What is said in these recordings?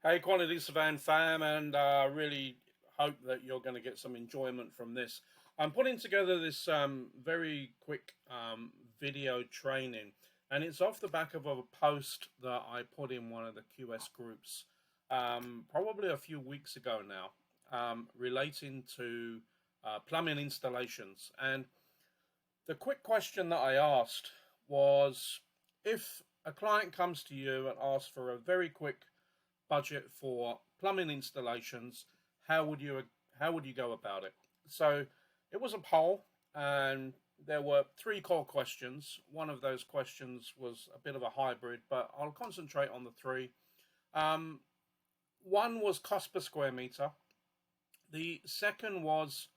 Hey, Quantity Surveying fam, and really hope that you're going to get some enjoyment from this. I'm putting together this very quick video training, and it's off the back of a post that I put in one of the QS groups probably a few weeks ago now, relating to plumbing installations. And the quick question that I asked was, if a client comes to you and asks for a very quick budget for plumbing installations, how would you go about it? So it was a poll, and there were three core questions. One of those questions was a bit of a hybrid, but I'll concentrate on the three. Um, One was cost per square meter. The second was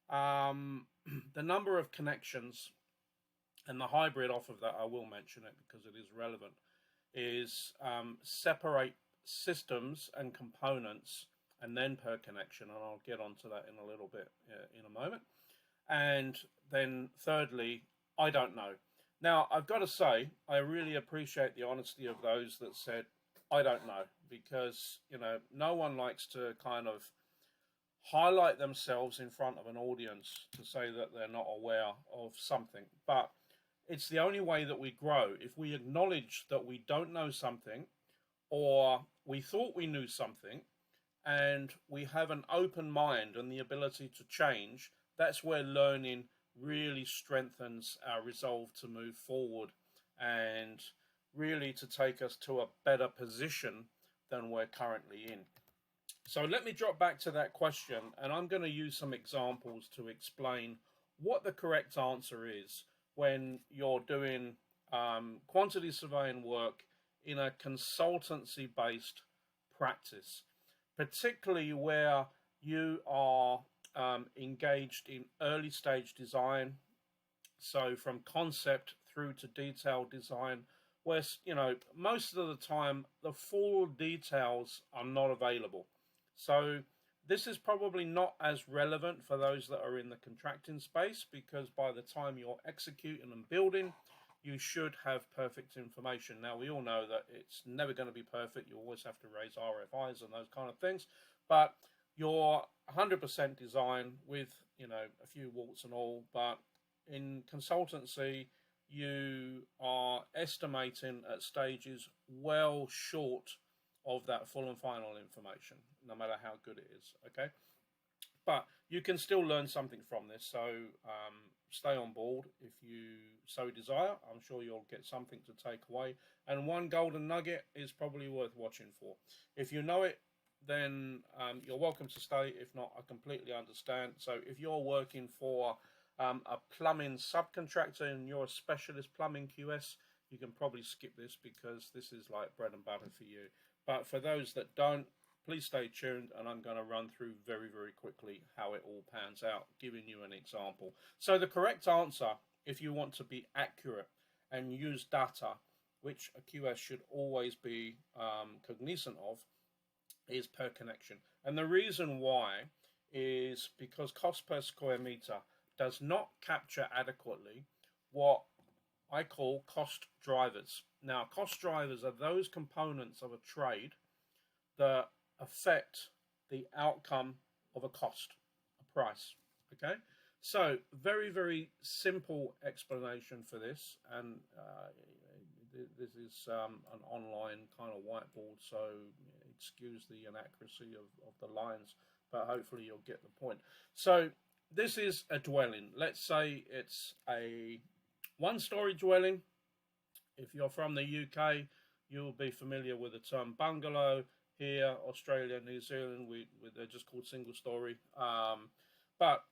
the number of connections, and the hybrid off of that, I will mention it because it is relevant, is separate systems and components and then per connection, and I'll get onto that in a little bit in a moment. And then thirdly, I don't know. Now, I've got to say, I really appreciate the honesty of those that said, I don't know, because, no one likes to kind of highlight themselves in front of an audience to say that they're not aware of something. But it's the only way that we grow. If we acknowledge that we don't know something, or we thought we knew something, and we have an open mind and the ability to change, that's where learning really strengthens our resolve to move forward and really to take us to a better position than we're currently in. So let me drop back to that question, and I'm going to use some examples to explain what the correct answer is when you're doing quantity surveying work in a consultancy based practice, particularly where you are engaged in early stage design, so from concept through to detailed design, where most of the time the full details are not available. So this is probably not as relevant for those that are in the contracting space, because by the time you're executing and building, you should have perfect information. Now, we all know that it's never going to be perfect. You always have to raise RFIs and those kind of things. But you're 100% design with, a few warts and all. But in consultancy, you are estimating at stages well short of that full and final information, no matter how good it is, okay? But you can still learn something from this, so stay on board if you so desire. I'm sure you'll get something to take away, and one golden nugget is probably worth watching for. If you know it, then you're welcome to stay. If not, I completely understand. So if you're working for a plumbing subcontractor and you're a specialist plumbing QS, you can probably skip this, because this is like bread and butter for you. But for those that don't, please stay tuned, and I'm going to run through very, very quickly how it all pans out, giving you an example. So the correct answer, if you want to be accurate and use data, which a QS should always be cognizant of, is per connection. And the reason why is because cost per square meter does not capture adequately what I call cost drivers. Now, cost drivers are those components of a trade that affect the outcome of a cost, a price, okay? So, very, very simple explanation for this, and this is an online kind of whiteboard, so excuse the inaccuracy of the lines, but hopefully you'll get the point. So, this is a dwelling. Let's say it's a one-story dwelling. If you're from the UK, you'll be familiar with the term bungalow. Here, Australia, New Zealand, they're just called single story. But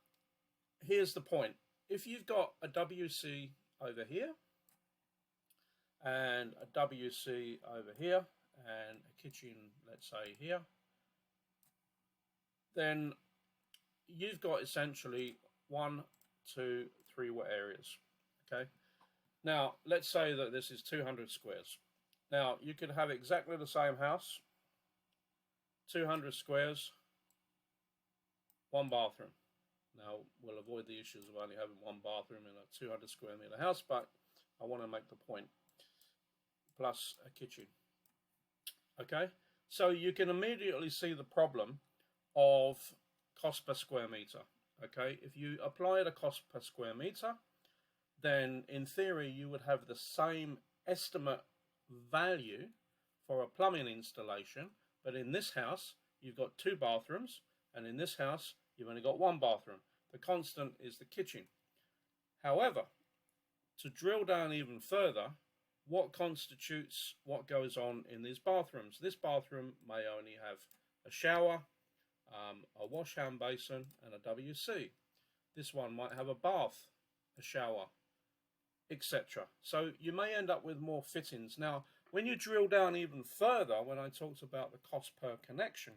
here's the point. If you've got a WC over here, and a WC over here, and a kitchen, let's say here, then you've got essentially 1, 2, 3 wet areas, okay? Now, let's say that this is 200 squares. Now, you could have exactly the same house, 200 squares, 1 bathroom. Now, we'll avoid the issues of only having 1 bathroom in a 200 square meter house, but I want to make the point. Plus a kitchen. Okay? So you can immediately see the problem of cost per square meter. Okay, if you apply the cost per square meter, then in theory you would have the same estimate value for a plumbing installation, but in this house you've got 2 bathrooms, and in this house you've only got 1 bathroom. The constant is the kitchen. However, to drill down even further, what constitutes what goes on in these bathrooms? This bathroom may only have a shower, a wash hand basin, and a WC. This one might have a bath, a shower, etc. So you may end up with more fittings. Now, when you drill down even further, when I talked about the cost per connection,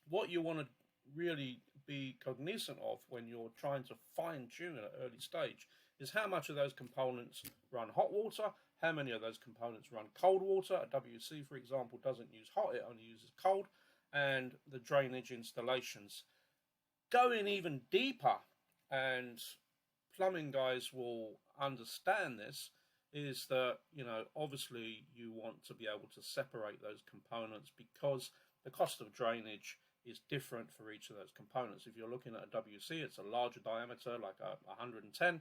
what you want to really be cognizant of when you're trying to fine tune at an early stage is how much of those components run hot water, how many of those components run cold water. A WC, for example, doesn't use hot, it only uses cold, and the drainage installations. Going even deeper, and plumbing guys will understand this, is that, you know, obviously you want to be able to separate those components because the cost of drainage is different for each of those components. If you're looking at a WC, it's a larger diameter, like a 110,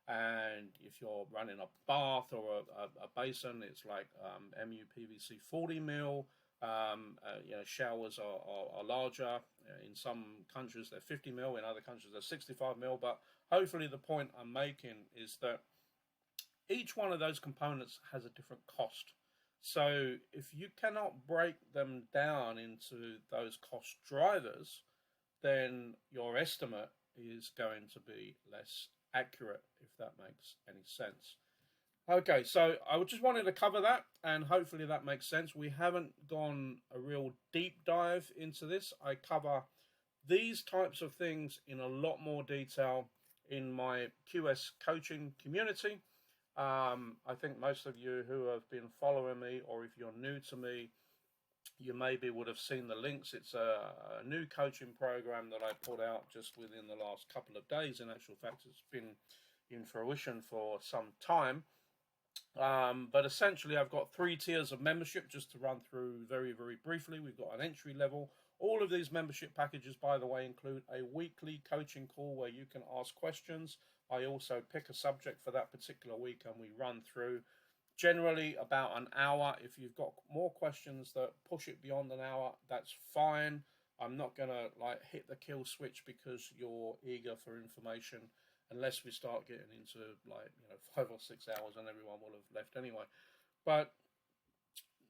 and if you're running a bath or a basin, it's like MUPVC 40 mil. You know, showers are larger. In some countries they're 50 mil, in other countries they're 65 mil. But hopefully the point I'm making is that each one of those components has a different cost. So if you cannot break them down into those cost drivers, then your estimate is going to be less accurate, if that makes any sense. Okay, so I just wanted to cover that, and hopefully that makes sense. We haven't gone a real deep dive into this. I cover these types of things in a lot more detail in my QS coaching community. I think most of you who have been following me, or if you're new to me, you maybe would have seen the links. It's a new coaching program that I put out just within the last couple of days. In actual fact, it's been in fruition for some time. But essentially, I've got 3 tiers of membership, just to run through very, very briefly. We've got an entry level. All of these membership packages, by the way, include a weekly coaching call where you can ask questions. I also pick a subject for that particular week and we run through generally about an hour. If you've got more questions that push it beyond an hour, that's fine. I'm not going to like hit the kill switch because you're eager for information, unless we start getting into like, you know, 5 or 6 hours, and everyone will have left anyway. But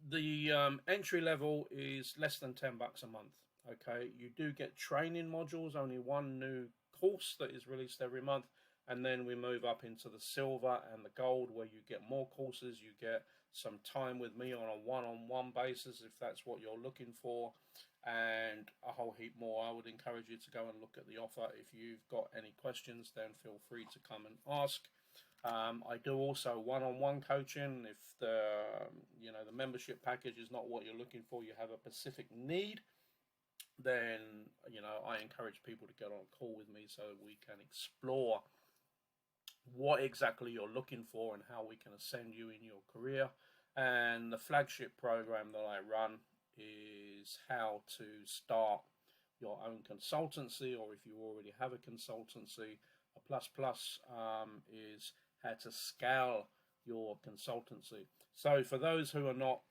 the entry level is less than $10 a month. Okay, you do get training modules, only 1 new course that is released every month, and then we move up into the silver and the gold, where you get more courses. You get some time with me on a one-on-one basis if that's what you're looking for, and a whole heap more. I would encourage you to go and look at the offer. If you've got any questions, then feel free to come and ask. I do also one-on-one coaching. If the the membership package is not what you're looking for, you have a specific need, then I encourage people to get on a call with me so we can explore what exactly you're looking for and how we can ascend you in your career. And the flagship program that I run is how to start your own consultancy, or if you already have a consultancy. A plus is how to scale your consultancy. So for those who are not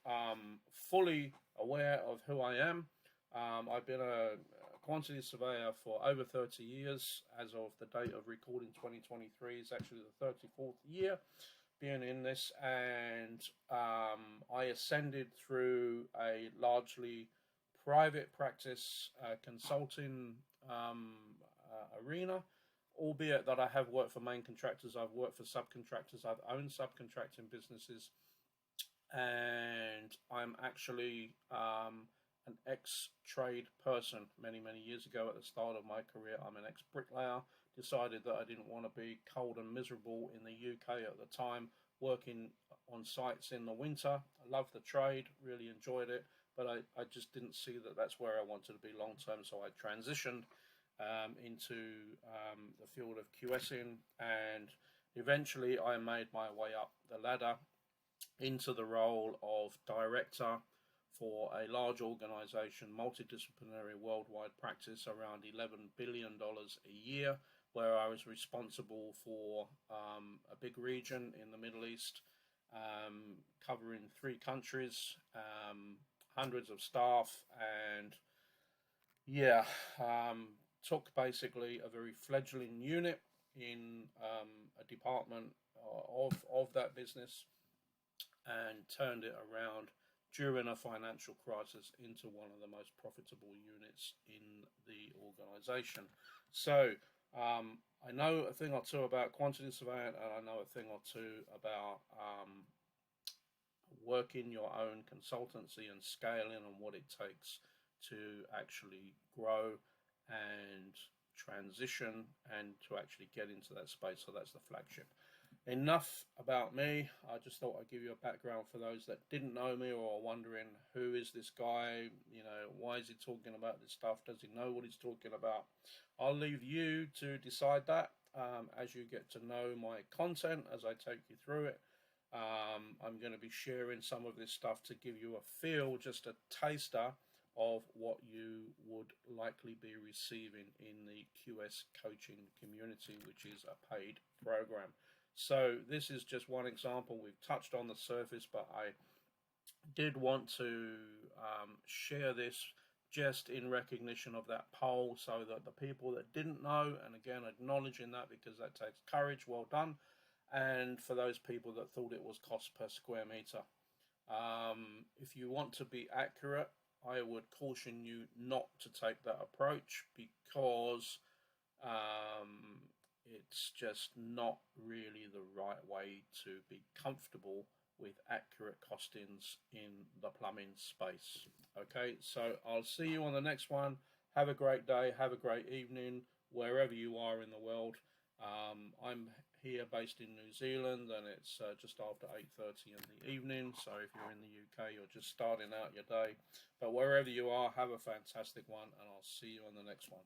fully aware of who I am, I've been a quantity surveyor for over 30 years. As of the date of recording, 2023 is actually the 34th year being in this, and I ascended through a largely private practice consulting arena, albeit that I have worked for main contractors, I've worked for subcontractors, I've owned subcontracting businesses, and I'm actually an ex-trade person. Many years ago, at the start of my career, I'm an ex-bricklayer. Decided that I didn't want to be cold and miserable in the UK at the time, working on sites in the winter. I loved the trade, really enjoyed it, but I just didn't see that that's where I wanted to be long term, so I transitioned into the field of QSing, and eventually I made my way up the ladder into the role of director for a large organization, multidisciplinary worldwide practice, around $11 billion a year, where I was responsible for a big region in the Middle East, covering 3 countries, hundreds of staff, and yeah, took basically a very fledgling unit in a department of that business and turned it around during a financial crisis into one of the most profitable units in the organization. So I know a thing or two about quantity surveying, and I know a thing or two about working your own consultancy and scaling and what it takes to actually grow and transition and to actually get into that space. So that's the flagship. Enough about me. I just thought I'd give you a background for those that didn't know me or are wondering, who is this guy? You know, why is he talking about this stuff? Does he know what he's talking about? I'll leave you to decide that as you get to know my content as I take you through it. I'm going to be sharing some of this stuff to give you a feel, just a taster of what you would likely be receiving in the QS coaching community, which is a paid program. So this is just one example. We've touched on the surface, but I did want to share this just in recognition of that poll, so that the people that didn't know, and again acknowledging that because that takes courage, well done. And for those people that thought it was cost per square meter, if you want to be accurate, I would caution you not to take that approach, because it's just not really the right way to be comfortable with accurate costings in the plumbing space. Okay, so I'll see you on the next one. Have a great day, have a great evening, wherever you are in the world. I'm here based in New Zealand, and it's just after 8:30 in the evening. So if you're in the UK, you're just starting out your day. But wherever you are, have a fantastic one, and I'll see you on the next one.